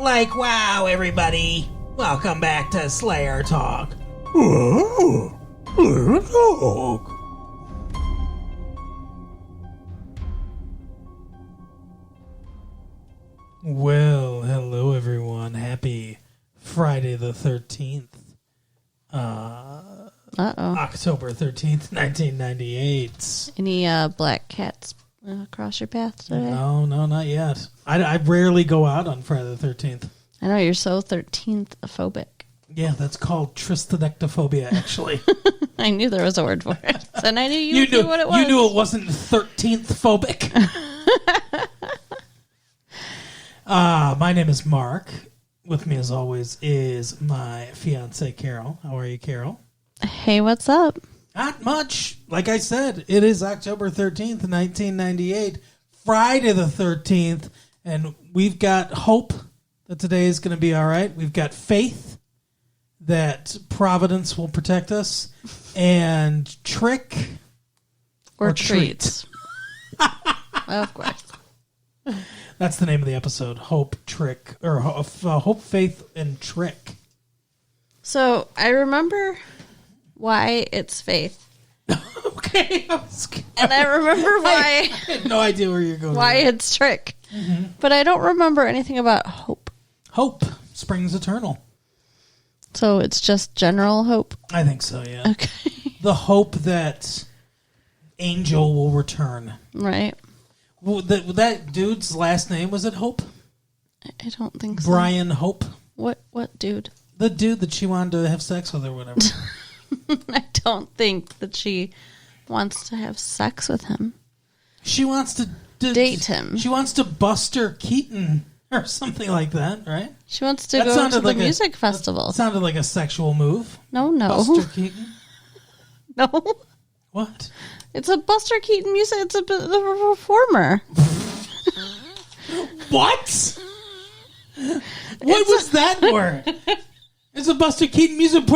Like, wow, everybody. Welcome back to Slayer Talk. Slayer Talk. Well, hello, everyone. Happy Friday the 13th. October 13th, 1998. Any black cats cross your path today? No, not yet. I rarely go out on Friday the 13th. I know, you're so 13th phobic. Yeah, that's called tristanectophobia, actually. I knew there was a word for it. And I knew you knew what it was. You knew it wasn't 13th phobic. My name is Mark. With me, as always, is my fiancée, Carol. How are you, Carol? Hey, what's up? Not much. Like I said, it is October 13th, 1998, Friday the 13th, and we've got hope that today is going to be all right. We've got faith that Providence will protect us, and trick or treats. Of course. That's the name of the episode. Hope, trick, or hope, faith, and trick. So I remember why it's faith. Okay. And I remember why. I had no idea where you're going. Why it's trick. Mm-hmm. But I don't remember anything about hope. Hope springs eternal. So it's just general hope? I think so, yeah. Okay. The hope that Angel will return. Right. Well, that dude's last name, was it Hope? I don't think so. Brian Hope. What dude? The dude that she wanted to have sex with or whatever. I don't think that she wants to have sex with him. She wants to date him. She wants to Buster Keaton or something like that, right? She wants to go to the music festival. That sounded like a sexual move. No. Buster Keaton? No. What? It's a Buster Keaton music. It's a performer. What? What was that word? It's a Buster Keaton music.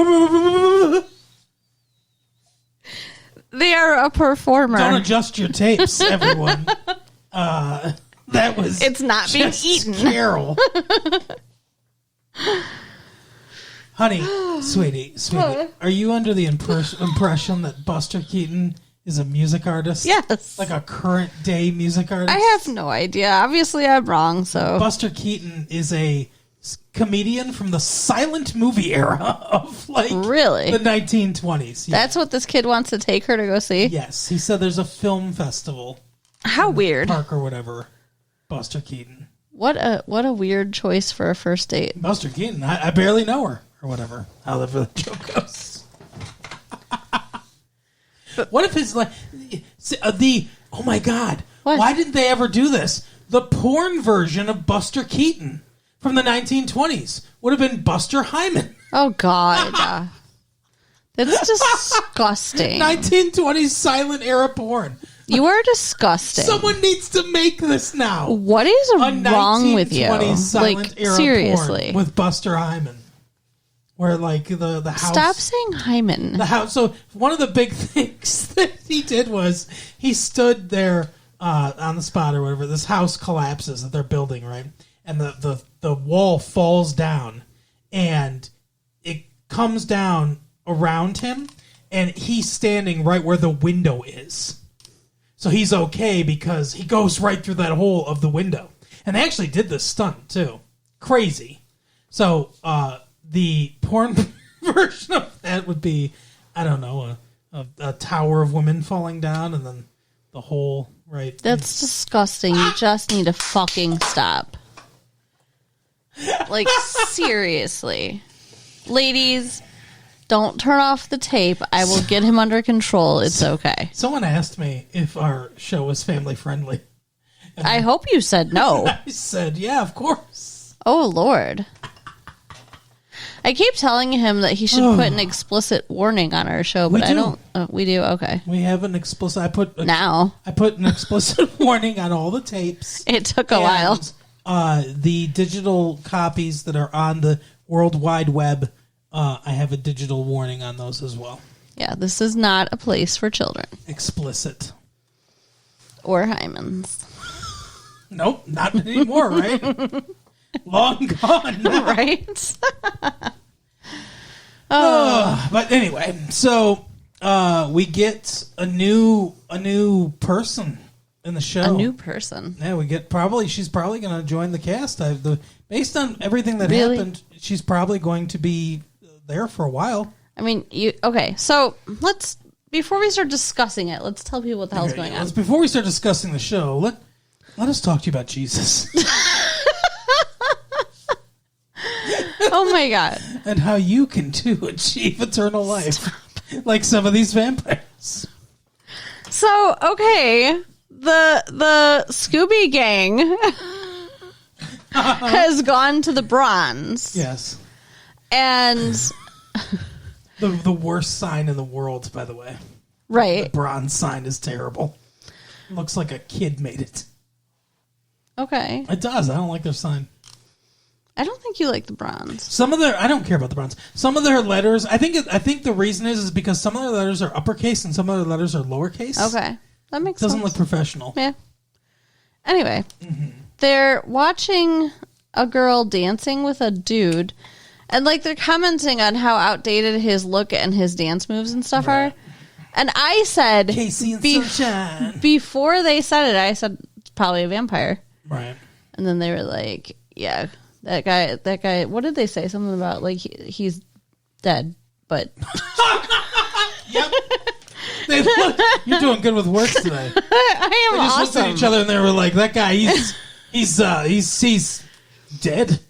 They are a performer. Don't adjust your tapes, everyone. That was. It's not being eaten. Carol. Honey, sweetie, are you under the impression that Buster Keaton is a music artist? Yes. Like a current day music artist? I have no idea. Obviously, I'm wrong, so. Buster Keaton is a comedian from the silent movie era of, really? The 1920s. Yeah. That's what this kid wants to take her to go see? Yes. He said there's a film festival. How weird. Park or whatever. Buster Keaton. What a weird choice for a first date. Buster Keaton. I barely know her. Or whatever, however the joke goes. But what if his oh my God, what? Why didn't they ever do this? The porn version of Buster Keaton from the 1920s would have been Buster Hyman. Oh God. That's disgusting. 1920s silent era porn. You are disgusting. Someone needs to make this now. What is wrong with you? 1920s silent era seriously. Porn with Buster Hyman. Where, the house... Stop saying Hyman. The house... So, one of the big things that he did was he stood there on the spot or whatever. This house collapses that they're building, right? And the wall falls down. And it comes down around him. And he's standing right where the window is. So, he's okay because he goes right through that hole of the window. And they actually did this stunt, too. Crazy. So, the porn version of that would be, I don't know, a tower of women falling down and then the hole right. That's disgusting. You just need to fucking stop. Seriously. Ladies, don't turn off the tape. I will get him under control. It's okay. Someone asked me if our show was family friendly. I hope you said no. I said, yeah, of course. Oh, Lord. I keep telling him that he should put an explicit warning on our show, but I don't. We do? Okay. We have an explicit. I put an explicit warning on all the tapes. It took a while. The digital copies that are on the World Wide Web, I have a digital warning on those as well. Yeah, this is not a place for children. Explicit. Or hymens. Nope, not anymore, right? Long gone now. Right? But anyway, so we get a new person in the show. A new person. Yeah, she's probably going to join the cast. Based on everything that Really? happened, she's probably going to be there for a while. I mean, so before we start discussing it, let's tell people what the hell's going on. Before we start discussing the show, let us talk to you about Jesus. Oh my God. And how you can too achieve eternal life. Like some of these vampires. So, okay, the Scooby Gang has gone to the Bronze. Yes. And the worst sign in the world, by the way. right. The bronze sign is terrible. It looks like a kid made it. Okay. It does. I don't like their sign. I don't think you like the Bronze. I don't care about the bronze. Some of their letters, I think the reason is because some of their letters are uppercase and some of their letters are lowercase. Okay. That makes sense. Doesn't look professional. Yeah. Anyway, they're watching a girl dancing with a dude, and like they're commenting on how outdated his look and his dance moves and stuff are. And I said, Casey and Sunshine. Before they said it, I said it's probably a vampire. Right. And then they were like, yeah, that guy, what did they say? Something about like he's dead, but Yep. You're doing good with words today. I am They just awesome. looked at each other and they were like, "That guy, he's dead."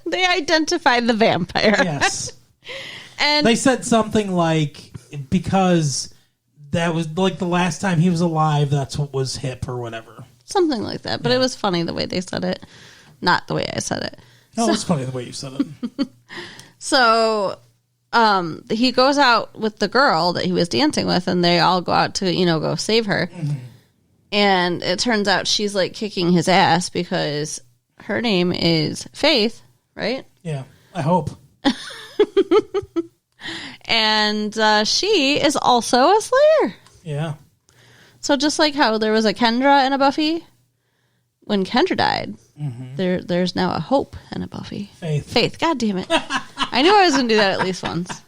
They identified the vampire. Yes. And They said something like, because that was like the last time he was alive, that's what was hip or whatever. something like that. But it was funny the way they said it, not the way I said it. No, it's funny the way you said it. So he goes out with the girl that he was dancing with, and they all go out to, go save her. Mm-hmm. And it turns out she's like kicking his ass because her name is Faith, right? Yeah, I hope. And she is also a Slayer. Yeah. So just like how there was a Kendra and a Buffy, when Kendra died, there's now a Hope and a Buffy. Faith. God damn it. I knew I was going to do that at least once.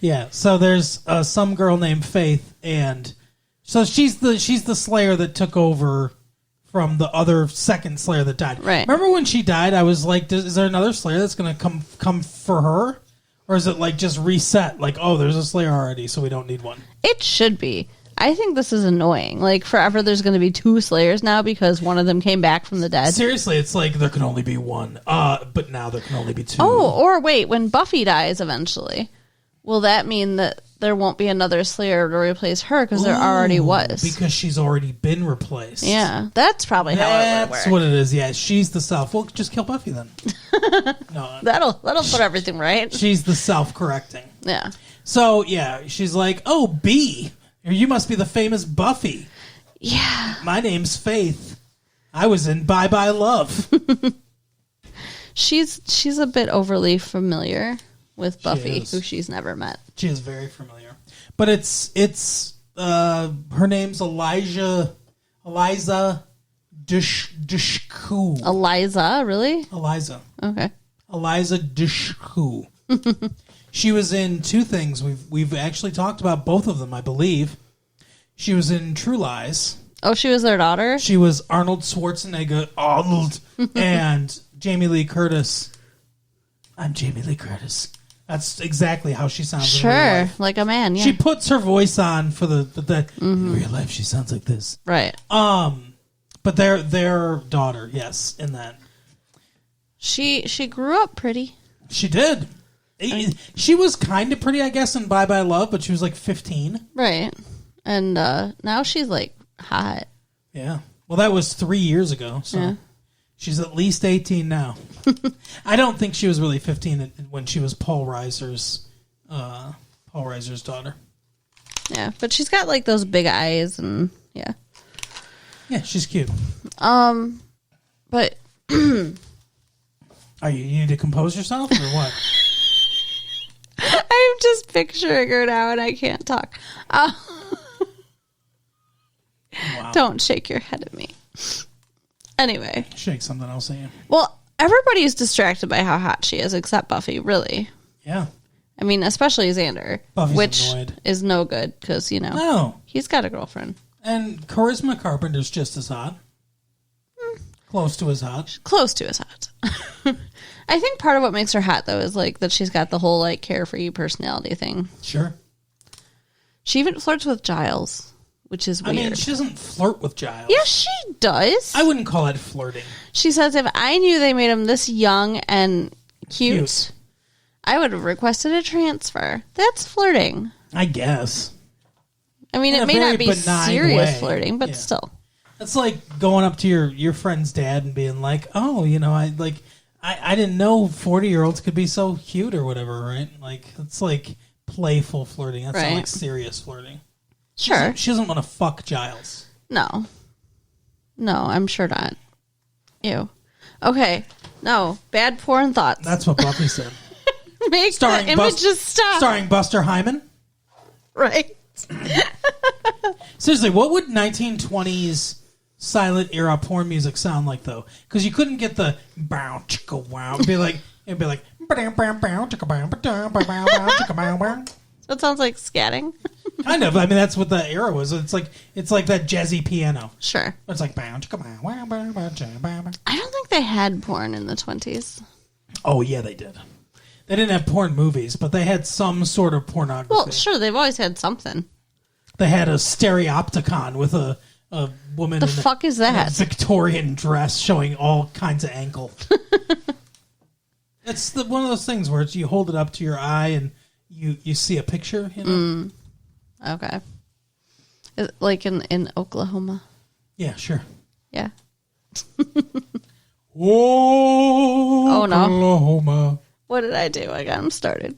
Yeah, so there's some girl named Faith, and so she's the Slayer that took over from the other second Slayer that died. Right. Remember when she died, I was like, is there another Slayer that's going to come for her? Or is it like just reset? Like, oh, there's a Slayer already, so we don't need one. It should be. I think this is annoying. Like, forever there's going to be 2 Slayers now because one of them came back from the dead. Seriously, it's like there can only be one. But now there can only be 2. Oh, or wait, when Buffy dies eventually, will that mean that there won't be another Slayer to replace her because there already was? Because she's already been replaced. Yeah, that's probably how it would work. That's what it is. Yeah, she's the self. Well, just kill Buffy then. No, That'll put everything right. she's the self-correcting. Yeah. So yeah, she's like, "Oh, B, you must be the famous Buffy. Yeah. My name's Faith. I was in Bye Bye Love." She's a bit overly familiar with Buffy, is. who she's never met. She is very familiar, but it's her name's Eliza Dushku. Eliza, really? Eliza Okay. Dushku. She was in 2 things. We've actually talked about both of them, I believe. She was in True Lies. Oh, she was their daughter? She was Arnold Schwarzenegger, and Jamie Lee Curtis. I'm Jamie Lee Curtis. That's exactly how she sounds in real Sure, life. like a man, yeah. She puts her voice on for the in real life. She sounds like this. Right. But their daughter, yes, in that. She grew up pretty. She did. She was kind of pretty, I guess, in Bye Bye Love, but she was like 15. Right. And now she's like hot. Yeah. Well, that was 3 years ago, so Yeah. she's at least 18 now. I don't think she was really 15 when she was Paul Reiser's daughter. Yeah, but she's got like those big eyes and yeah. Yeah, she's cute. But Are you need to compose yourself or what? I'm just picturing her now and I can't talk. Wow. Don't shake your head at me. Anyway. Shake something else at you. Well, everybody's distracted by how hot she is, except Buffy, really. Yeah. I mean, especially Xander. Buffy's which annoyed. is no good, because, No. he's got a girlfriend. And Charisma Carpenter's just as hot. Close to as hot. Close to as hot. I think part of what makes her hot, though, is, like, that she's got the whole, like, carefree personality thing. Sure. She even flirts with Giles, which is weird. I mean, she doesn't flirt with Giles. Yes, she does. I wouldn't call that flirting. She says, if I knew they made him this young and cute, I would have requested a transfer. That's flirting. I guess. I mean, In it a may very not be benign serious way. flirting, but Yeah. still. It's like going up to your friend's dad and being like, "Oh, I didn't know 40-year-olds could be so cute or whatever," right? Like it's like playful flirting. That's not Right. like serious flirting. Sure. She doesn't want to fuck Giles. No. No, I'm sure not. Ew. Okay. No. Bad porn thoughts. That's what Buffy said. Make Starring the images stop. Starring Buster Hyman. Right. Seriously, what would 1920s silent era porn music sound like though? Because you couldn't get the bow chicka wow. It'd be like So it sounds like scatting. kind of. I mean, that's what the era was. It's like that jazzy piano. Sure. It's like bow chicka bow wow bow bow chicka bow bow. I don't think they had porn in the 20s. Oh yeah, they did. They didn't have porn movies, but they had some sort of pornography. Well, sure, they've always had something. They had a stereopticon with a woman The in fuck is in a that? Victorian dress showing all kinds of ankle. It's one of those things where you hold it up to your eye and you see a picture. Okay. Is it like in Oklahoma? Yeah, sure. Yeah. Oh no. Oklahoma. What did I do? I got him started.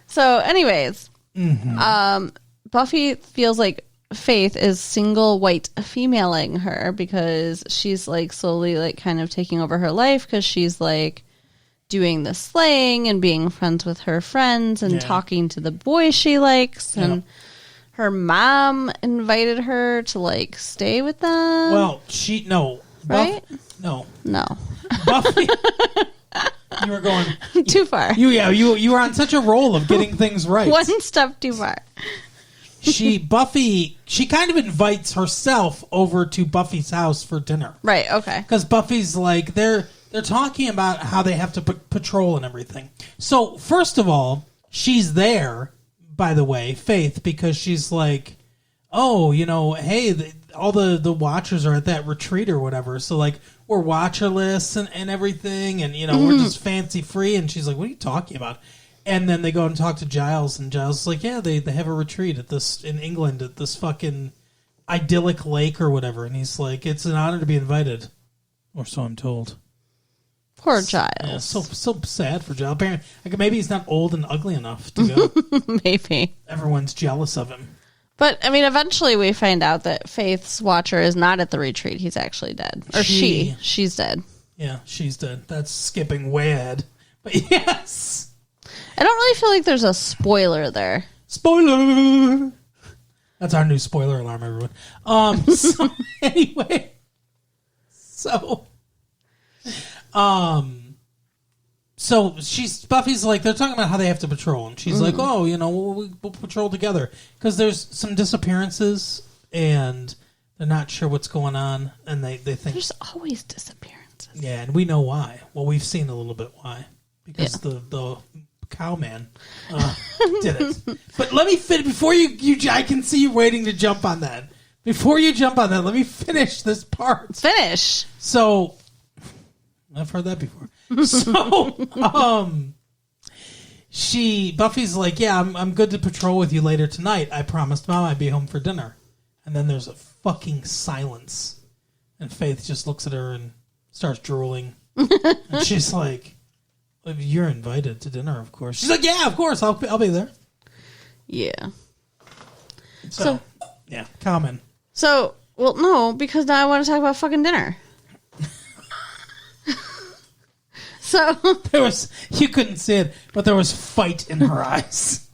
So, anyways, Buffy feels like Faith is single white femaling her because she's like slowly like kind of taking over her life because she's like doing the slaying and being friends with her friends and talking to the boy she likes and her mom invited her to like stay with them. Well, right? No. Buffy. You were going Too far. You were on such a roll of getting things right. One step too far. Buffy kind of invites herself over to Buffy's house for dinner. Right, okay. Because Buffy's like, they're talking about how they have to patrol and everything. So, first of all, she's there, by the way, Faith, because she's like, oh, hey, all the watchers are at that retreat or whatever. So, like, we're watcherless and everything, and, we're just fancy free. And she's like, what are you talking about? And then they go and talk to Giles, and Giles is like, yeah, they have a retreat in England at this fucking idyllic lake or whatever. And he's like, it's an honor to be invited. Or so I'm told. Poor Giles. Yeah, so sad for Giles. Apparently, maybe he's not old and ugly enough to go. Maybe. Everyone's jealous of him. But, I mean, eventually we find out that Faith's watcher is not at the retreat. He's actually dead. Or she's dead. Yeah, she's dead. That's skipping way ahead. But yes. I don't really feel like there's a spoiler there. Spoiler! That's our new spoiler alarm, everyone. So anyway. So Buffy's like, they're talking about how they have to patrol, and she's like, oh, we'll patrol together because there's some disappearances, and they're not sure what's going on, and they think There's always disappearances. yeah, and we know why. Well, we've seen a little bit why because the cowman did it. But let me finish before you. I can see you waiting to jump on that. Before you jump on that, let me finish this part. Finish. So, I've heard that before. So, Buffy's like, yeah, I'm good to patrol with you later tonight. I promised Mom I'd be home for dinner. And then there's a fucking silence. And Faith just looks at her and starts drooling. And she's like, you're invited to dinner, of course. She's like, yeah, of course, I'll be there. Yeah. So yeah, common. So, well, no, because now I want to talk about fucking dinner. So You couldn't see it, but there was fight in her eyes.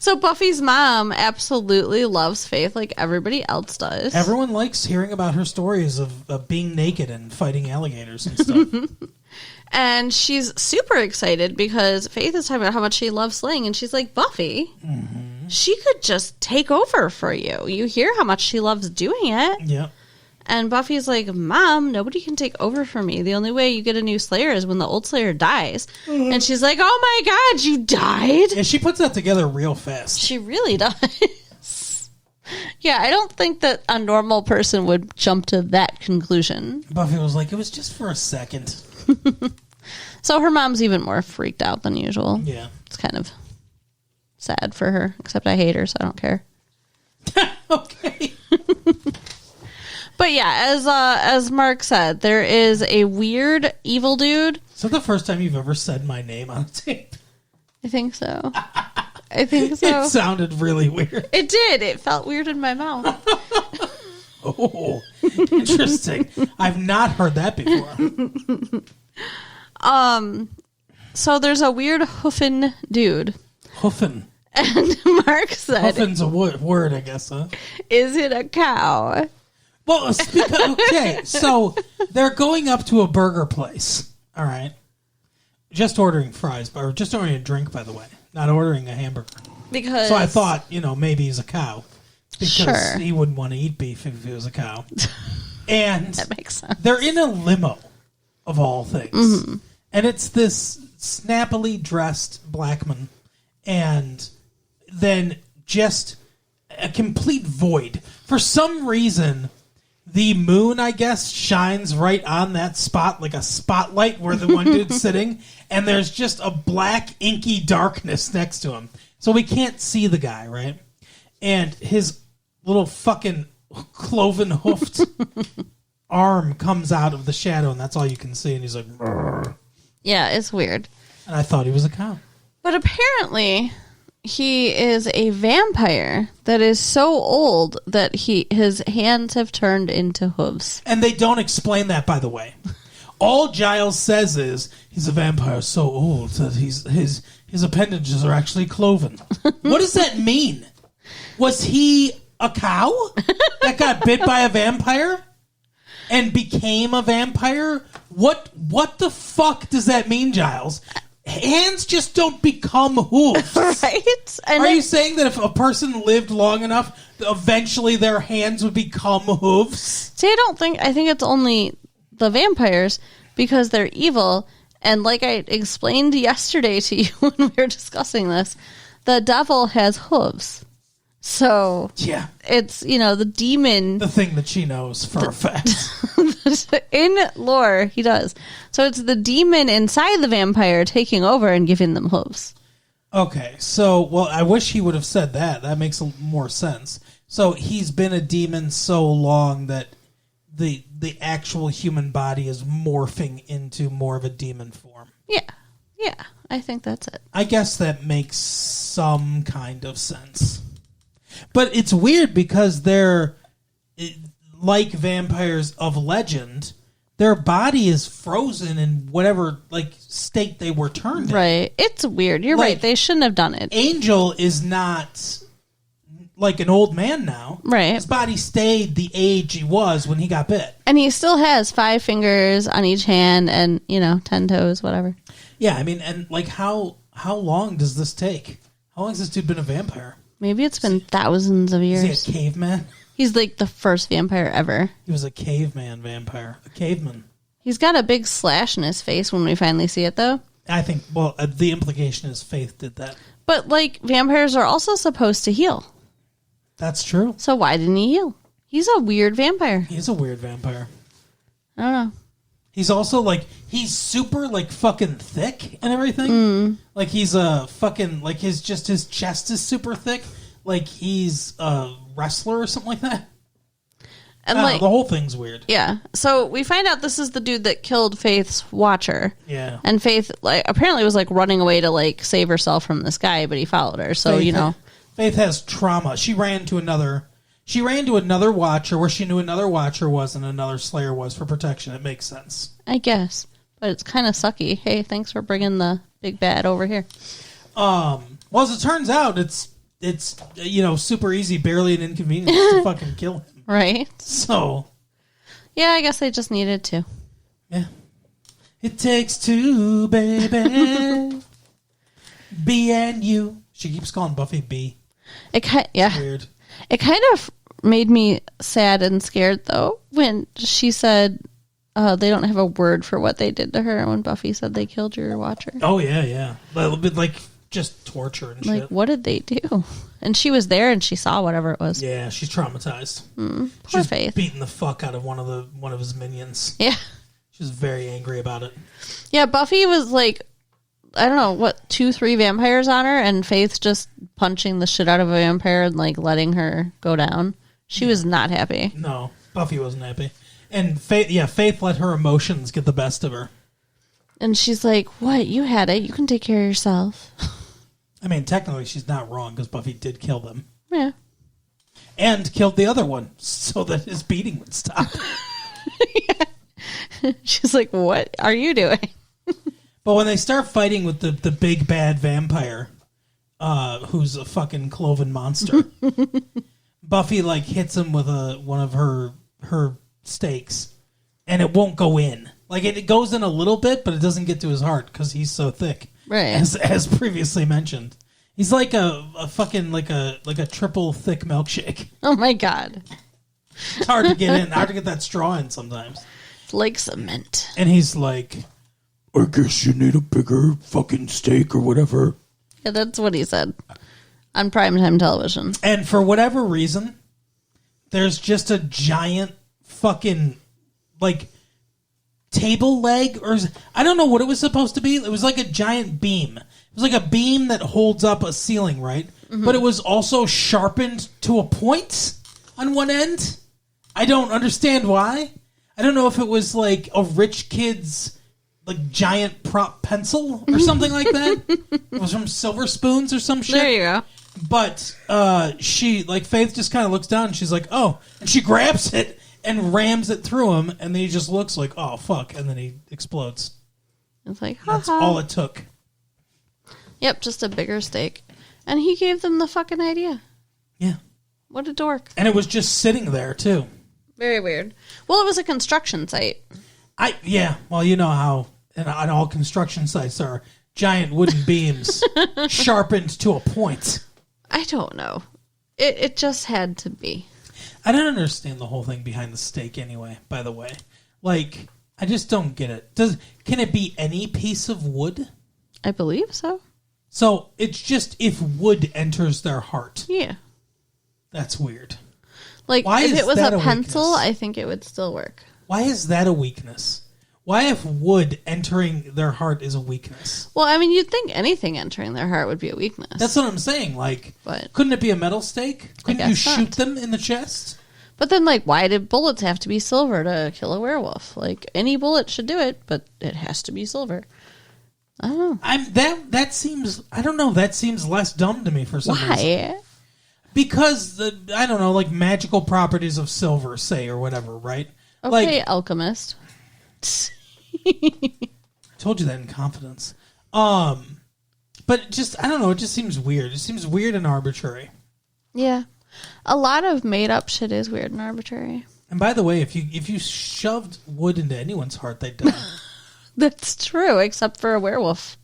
So Buffy's mom absolutely loves Faith like everybody else does. Everyone likes hearing about her stories of being naked and fighting alligators and stuff. And she's super excited because Faith is talking about how much she loves slaying. And she's like, Buffy, she could just take over for you. You hear how much she loves doing it. Yeah. And Buffy's like, Mom, nobody can take over for me. The only way you get a new Slayer is when the old Slayer dies. And she's like, oh my God, you died? Yeah, she puts that together real fast. She really does. Yeah, I don't think that a normal person would jump to that conclusion. Buffy was like, it was just for a second. So her mom's even more freaked out than usual. Yeah. It's kind of sad for her, except I hate her, so I don't care. Okay. But yeah, as Mark said, there is a weird evil dude. Is that the first time you've ever said my name on tape? I think so. I think so. It sounded really weird. It did. It felt weird in my mouth. Oh, interesting. I've not heard that before. So there's a weird hoofin dude. Hoofin. And Mark said, Hoofin's a word, I guess, huh? is it a cow? Well, okay, so they're going up to a burger place, all right? Just ordering fries, or just ordering a drink, by the way. Not ordering a hamburger. Because So I thought, maybe he's a cow. Because Sure. he wouldn't want to eat beef if he was a cow. And that makes sense. they're in a limo, of all things. And it's this snappily dressed Blackman. And then just a complete void. For some reason, the moon, I guess, shines right on that spot, like a spotlight where the one dude's sitting. And there's just a black, inky darkness next to him. So we can't see the guy, right? And his little fucking cloven-hoofed arm comes out of the shadow, and that's all you can see. And he's like, "Brr." Yeah, it's weird. And I thought he was a cow. But apparently, he is a vampire that is so old that his hands have turned into hooves. And they don't explain that, by the way. All Giles says is, he's a vampire so old that his appendages are actually cloven. What does that mean? Was he a cow that got bit by a vampire and became a vampire? What the fuck does that mean, Giles? Hands just don't become hooves. Right? And Are you saying that if a person lived long enough, eventually their hands would become hooves? See, I think it's only the vampires because they're evil. And like I explained yesterday to you when we were discussing this, the devil has hooves. So Yeah. it's, the demon. The thing that she knows for a fact. In lore, he does. So it's the demon inside the vampire taking over and giving them hooves. Okay, so, well, I wish he would have said that. That makes more sense. So he's been a demon so long that the actual human body is morphing into more of a demon form. Yeah. Yeah. I think that's it. I guess that makes some kind of sense. But it's weird because they're, like vampires of legend, their body is frozen in whatever state they were turned in. Right. It's weird. You're right. They shouldn't have done it. Angel is not like an old man now. Right. His body stayed the age he was when he got bit. And he still has 5 fingers on each hand and, 10 toes, whatever. Yeah, I mean, and how long does this take? How long has this dude been a vampire? Maybe it's been thousands of years. Is he a caveman? He's like the first vampire ever. He was a caveman vampire. A caveman. He's got a big slash in his face when we finally see it, though. I think, the implication is Faith did that. But, vampires are also supposed to heal. That's true. So why didn't he heal? He's a weird vampire. He's a weird vampire. I don't know. He's also, he's super, fucking thick and everything. He's a fucking, his chest is super thick. He's a wrestler or something like that. And, the whole thing's weird. Yeah. So we find out this is the dude that killed Faith's watcher. Yeah. And Faith, apparently was, running away to, save herself from this guy, but he followed her. So, Faith has trauma. She ran to another watcher where she knew another watcher was and another slayer was for protection. It makes sense. I guess. But it's kind of sucky. Hey, thanks for bringing the big bad over here. Well, as it turns out, it's it's super easy, barely an inconvenience to fucking kill him. Right. So yeah, I guess they just needed to. Yeah. It takes two, baby. B and you. She keeps calling Buffy B. Weird. It kind of made me sad and scared though when she said they don't have a word for what they did to her when Buffy said they killed your watcher. Oh yeah. A little bit like just torture and shit. Like, what did they do? And she was there and she saw whatever it was. Yeah, she's traumatized. Poor She's Faith. beating the fuck out of one of his minions. Yeah. She's very angry about it. Yeah, Buffy was like, I don't know, 2-3 vampires on her, and Faith just punching the shit out of a vampire and like letting her go down. She was not happy. No, Buffy wasn't happy. And Faith let her emotions get the best of her. And she's like, what? You had it. You can take care of yourself. I mean, technically she's not wrong because Buffy did kill them. Yeah. And killed the other one so that his beating would stop. She's like, what are you doing? But when they start fighting with the big bad vampire, who's a fucking cloven monster, Buffy like hits him with one of her stakes, and it won't go in. Like it goes in a little bit, but it doesn't get to his heart because he's so thick. Right. As previously mentioned, he's like a fucking like a triple thick milkshake. Oh my God. It's hard to get in. Hard to get that straw in sometimes. It's like cement. And he's like, I guess you need a bigger fucking steak or whatever. Yeah, that's what he said on primetime television. And for whatever reason, there's just a giant fucking like table leg, or I don't know what it was supposed to be. It was like a giant beam. It was like a beam that holds up a ceiling, right? Mm-hmm. But it was also sharpened to a point on one end. I don't understand why. I don't know if it was like a rich kid's like giant prop pencil or something like that. It was from Silver Spoons or some shit. There you go. But she, like, Faith just kind of looks down and she's like, oh, and she grabs it and rams it through him, and then he just looks like, oh, fuck, and then he explodes. It's like, That's all it took. Yep, just a bigger steak. And he gave them the fucking idea. Yeah. What a dork. And it was just sitting there, too. Very weird. Well, it was a construction site. Well, you know how on all construction sites are giant wooden beams sharpened to a point. I don't know. It just had to be. I don't understand the whole thing behind the steak anyway, by the way. Like, I just don't get it. Can it be any piece of wood? I believe so. So it's just if wood enters their heart. Yeah. That's weird. Like, Why if is it was that a a pencil, weakness? I think it would still work. Why is that a weakness? Why if wood entering their heart is a weakness? Well, I mean, you'd think anything entering their heart would be a weakness. That's what I'm saying. Like, But couldn't it be a metal stake? Couldn't you guess not. shoot them in the chest? But then, like, why did bullets have to be silver to kill a werewolf? Like, any bullet should do it, but it has to be silver. I don't know. That seems, I don't know, that seems less dumb to me for some reason. Why? Because, I don't know, like magical properties of silver, say, or whatever, right? Okay, Like, alchemist. I told you that in confidence. But just, I don't know, it just seems weird. It seems weird and arbitrary. Yeah. A lot of made-up shit is weird and arbitrary. And by the way, if you shoved wood into anyone's heart, they'd die. That's true, except for a werewolf.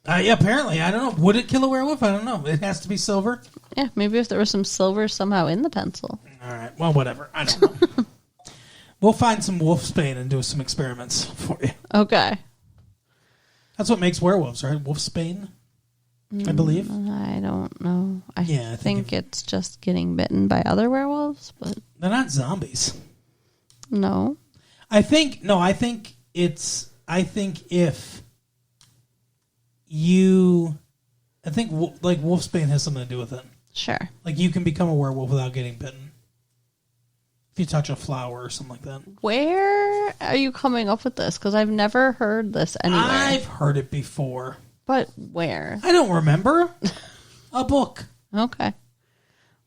Yeah, apparently. I don't know. Would it kill a werewolf? I don't know. It has to be silver? Yeah, maybe if there was some silver somehow in the pencil. All right. Well, whatever. I don't know. We'll find some wolfsbane and do some experiments for you. Okay. That's what makes werewolves, right? Wolfsbane, I believe. I don't know. I Yeah, I think it's just getting bitten by other werewolves, but They're not zombies. no. I think if you... I think, like, wolfsbane has something to do with it. Sure. Like, you can become a werewolf without getting bitten. If you touch a flower or something like that. Where are you coming up with this? Because I've never heard this anywhere. I've heard it before. But where? I don't remember. A book. Okay.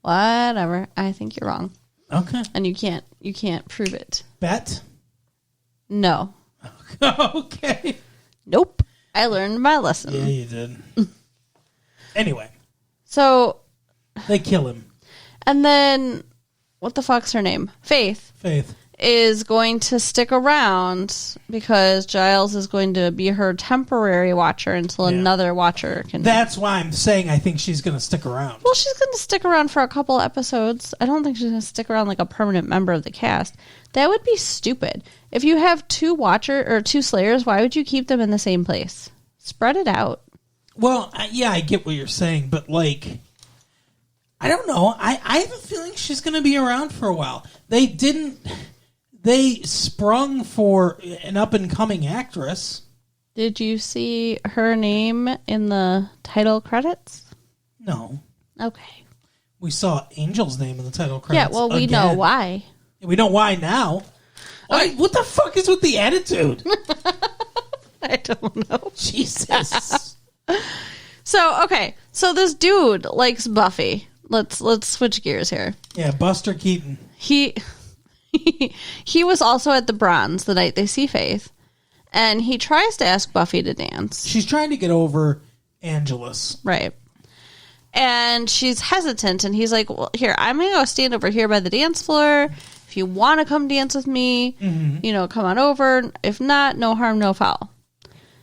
Whatever. I think you're wrong. Okay. And you can't prove it. Bet? No. Okay. Nope. I learned my lesson. Yeah, you did. Anyway. So They kill him. And then, what the fuck's her name? Faith is going to stick around because Giles is going to be her temporary watcher until another watcher can... That's why I'm saying I think she's going to stick around. Well, she's going to stick around for a couple episodes. I don't think she's going to stick around like a permanent member of the cast. That would be stupid. If you have two Slayers, why would you keep them in the same place? Spread it out. Well, yeah, I get what you're saying, but like... I don't know. I have a feeling she's going to be around for a while. They sprung for an up-and-coming actress. Did you see her name in the title credits? No. Okay. We saw Angel's name in the title credits. Yeah, well, we know why. We know why now. Why? What the fuck is with the attitude? I don't know. Jesus. So this dude likes Buffy. Let's switch gears here. Yeah, Buster Keaton. He was also at the Bronze the night they see Faith, and he tries to ask Buffy to dance. She's trying to get over Angelus. Right. And she's hesitant, and he's like, well, here, I'm going to go stand over here by the dance floor. If you want to come dance with me, come on over. If not, no harm, no foul.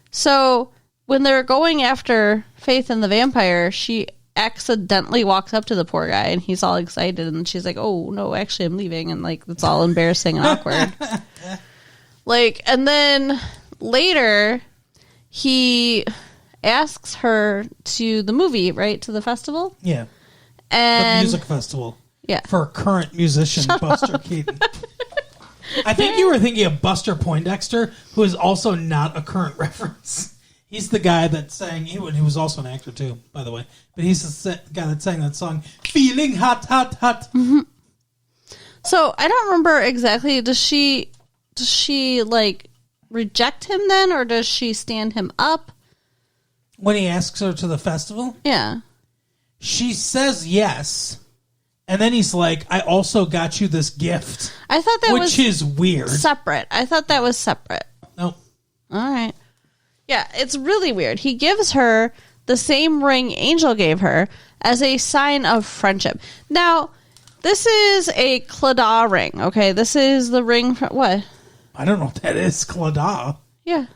So when they're going after Faith and the vampire, she accidentally walks up to the poor guy, and he's all excited, and she's like, oh no, actually I'm leaving, and like it's all embarrassing and awkward. And then later he asks her to the movie, right, to the festival, the music festival, for current musician Buster Keaton. I think you were thinking of Buster Poindexter, who is also not a current reference. He's the guy that sang... He was also an actor, too, by the way. But he's the guy that sang that song, Feeling Hot, Hot, Hot. Mm-hmm. So, I don't remember exactly. Does she, like, reject him then? Or does she stand him up? When he asks her to the festival? Yeah. She says yes. And then he's like, I also got you this gift. I thought that which is weird. Separate. I thought that was separate. Nope. All right. Yeah, it's really weird. He gives her the same ring Angel gave her as a sign of friendship. Now, this is a Claddagh ring, okay? This is the ring from... What? I don't know what that is. Claddagh? Yeah.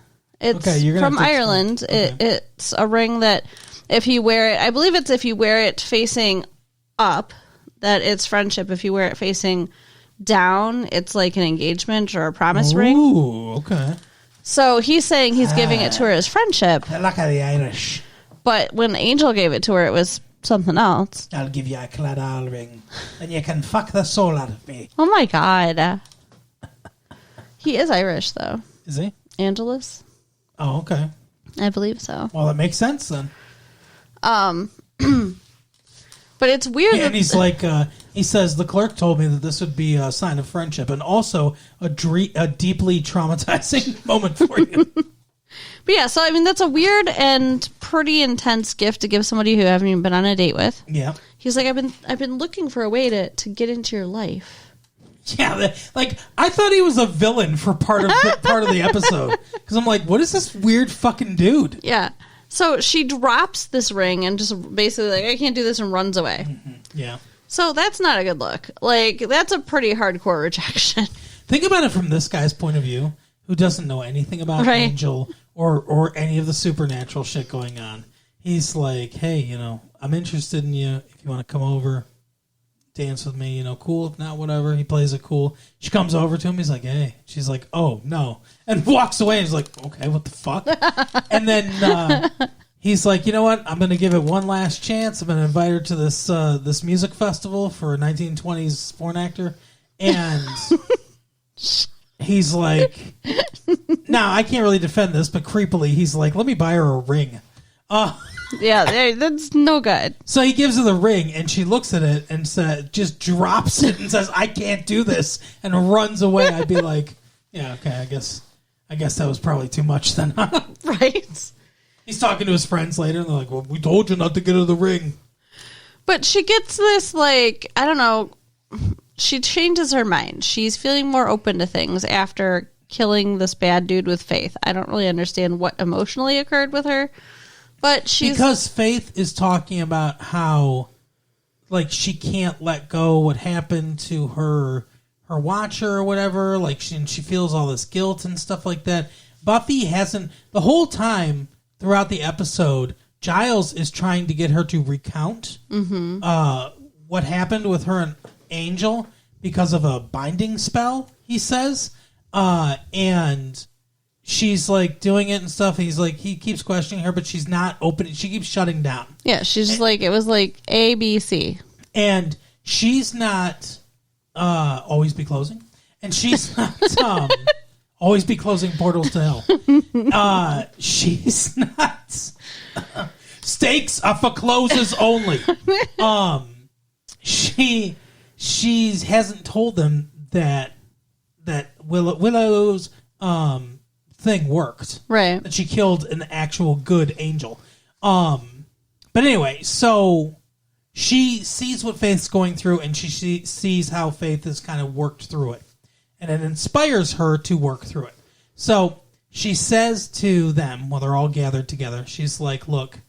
It's from Ireland. Okay. It's a ring that if you wear it... I believe it's if you wear it facing up, that it's friendship. If you wear it facing down, it's like an engagement or a promise ring. Ooh, okay. So he's saying he's giving it to her as friendship. I like the Irish. But when Angel gave it to her, it was something else. I'll give you a Claddagh ring, and you can fuck the soul out of me. Oh my God. He is Irish, though. Is he? Angelus. Oh, okay. I believe so. Well, that makes sense then. But it's weird. Yeah, and he's like, he says, the clerk told me that this would be a sign of friendship and also a deeply traumatizing moment for you. But yeah, so I mean, that's a weird and pretty intense gift to give somebody who you haven't even been on a date with. Yeah. He's like, I've been looking for a way to get into your life. Yeah, I thought he was a villain for part of the episode because I'm like, what is this weird fucking dude? Yeah. So she drops this ring and just basically like, I can't do this, and runs away. Mm-hmm. Yeah. So that's not a good look. Like, that's a pretty hardcore rejection. Think about it from this guy's point of view, who doesn't know anything about Angel or any of the supernatural shit going on. He's like, hey, I'm interested in you. If you want to come over, dance with me, cool. If not, whatever. He plays it cool. She comes over to him. He's like, hey. She's like, oh, no. And walks away. He's like, okay, what the fuck? And then he's like, you know what? I'm going to give it one last chance. I'm going to invite her to this music festival for a 1920s porn actor. And he's like, now I can't really defend this, but creepily, he's like, let me buy her a ring. Yeah, that's no good. So he gives her the ring, and she looks at it and just drops it and says, I can't do this, and runs away. I'd be like, yeah, okay, I guess that was probably too much then. Right? He's talking to his friends later, and they're like, well, we told you not to get her the ring. But she gets this, like, I don't know, she changes her mind. She's feeling more open to things after killing this bad dude with Faith. I don't really understand what emotionally occurred with her. But because Faith is talking about how like she can't let go what happened to her watcher or whatever. Like and she feels all this guilt and stuff like that. Buffy hasn't the whole time throughout the episode. Giles is trying to get her to recount what happened with her and Angel because of a binding spell. He says, and she's like doing it and stuff. And he's like, he keeps questioning her, but she's not opening. She keeps shutting down. Yeah, she's just like, it was like A, B, C. And she's not always be closing. And she's not always be closing portals to hell. She's not. Stakes are for closes only. She hasn't told them that Willow's thing worked. Right. That she killed an actual good angel. But anyway, so she sees what Faith's going through, and she sees how Faith has kind of worked through it. And it inspires her to work through it. So she says to them, while they're all gathered together, she's like, look,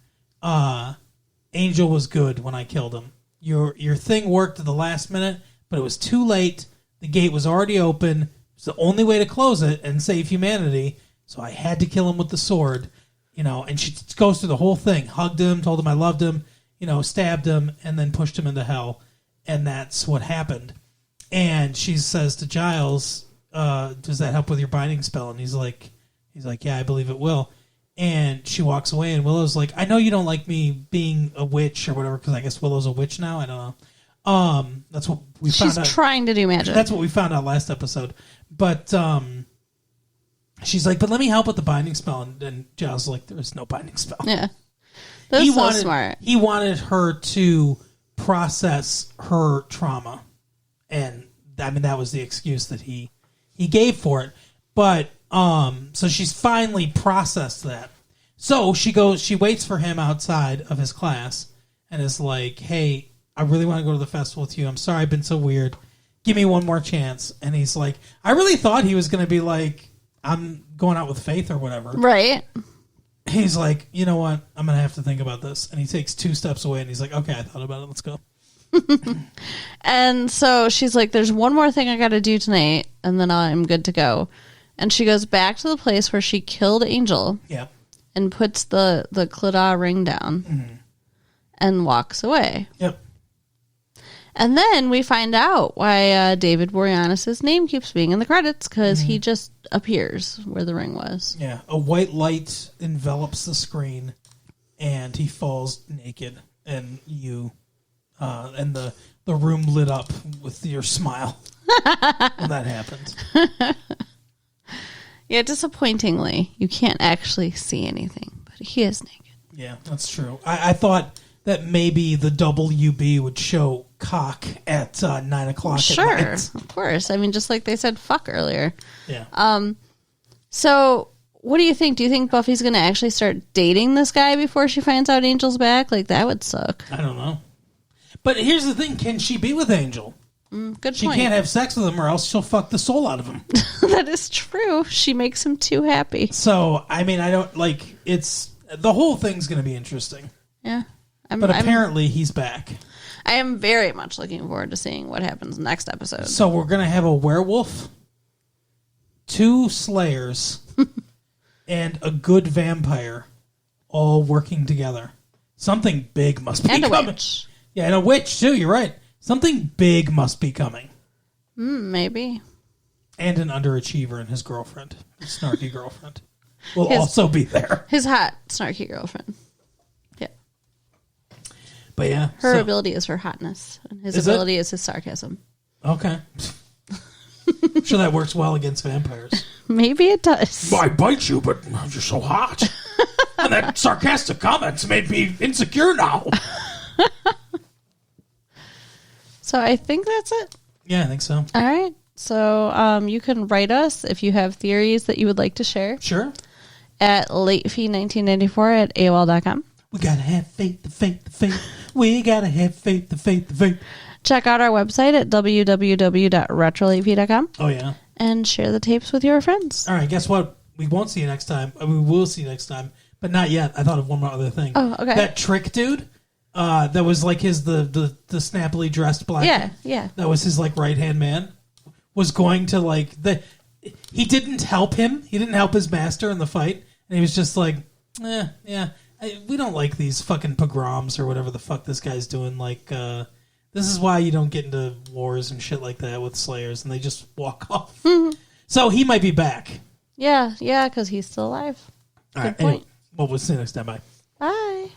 Angel was good when I killed him. Your thing worked at the last minute, but it was too late. The gate was already open. It's the only way to close it and save humanity. So I had to kill him with the sword, and she goes through the whole thing, hugged him, told him I loved him, stabbed him, and then pushed him into hell. And that's what happened. And she says to Giles, does that help with your binding spell? And he's like, yeah, I believe it will. And she walks away, and Willow's like, I know you don't like me being a witch or whatever, because I guess Willow's a witch now. I don't know. That's what we found out. She's trying to do magic. That's what we found out last episode. But she's like, but let me help with the binding spell. And Giles is like, there is no binding spell. Yeah. That's so smart. He wanted her to process her trauma. And, that was the excuse that he gave for it. But, so she's finally processed that. So she waits for him outside of his class and is like, hey, I really want to go to the festival with you. I'm sorry I've been so weird. Give me one more chance. And he's like, I really thought he was going to be like, I'm going out with Faith or whatever. Right. He's like, you know what? I'm going to have to think about this. And he takes 2 steps away and he's like, okay, I thought about it. Let's go. And so she's like, there's one more thing I got to do tonight, and then I'm good to go. And she goes back to the place where she killed Angel. Yeah. And puts the Claddagh ring down and walks away. Yep. And then we find out why David Boreanaz's name keeps being in the credits, because he just appears where the ring was. Yeah. A white light envelops the screen, and he falls naked, and and the room lit up with your smile when that happened. Yeah, disappointingly, you can't actually see anything, but he is naked. Yeah, that's true. I thought that maybe the WB would show cock at 9 o'clock Sure, at night. of course. Just like they said fuck earlier. Yeah. So, what do you think? Do you think Buffy's going to actually start dating this guy before she finds out Angel's back? Like, that would suck. I don't know. But here's the thing. Can she be with Angel? Good She point. can't have sex with him or else she'll fuck the soul out of him. That is true. She makes him too happy. So, I don't, the whole thing's going to be interesting. Yeah. But apparently he's back. I am very much looking forward to seeing what happens next episode. So we're going to have a werewolf, 2 slayers, and a good vampire all working together. Something big must be and coming. a witch. Yeah, and a witch, too. You're right. Something big must be coming. Maybe. And an underachiever and his girlfriend, his snarky girlfriend, will also be there. His hot, snarky girlfriend. Yeah. But yeah. Her ability is her hotness, and his ability is his sarcasm. Okay. I'm sure that works well against vampires. Maybe it does. I bite you, but you're so hot. And that sarcastic comments made me insecure now. So I think that's it. Yeah, I think so. All right. So you can write us if you have theories that you would like to share. Sure. At latefee1994@AOL.com. We gotta have faith, the faith, the faith. We gotta have faith, the faith, the faith. Check out our website at www.retrolatefee.com. Oh, yeah. And share the tapes with your friends. All right, guess what? We won't see you next time. We will see you next time, but not yet. I thought of one more other thing. Oh, okay. That trick dude, that was like the snappily dressed black guy. Yeah. That was his like right hand man. Was going to like he didn't help him. He didn't help his master in the fight, and he was just like, we don't like these fucking pogroms or whatever the fuck this guy's doing. Like, this is why you don't get into wars and shit like that with Slayers, and they just walk off. So he might be back. Yeah, because he's still alive. All right. point. Anyway, we'll see you next time. Bye. Bye.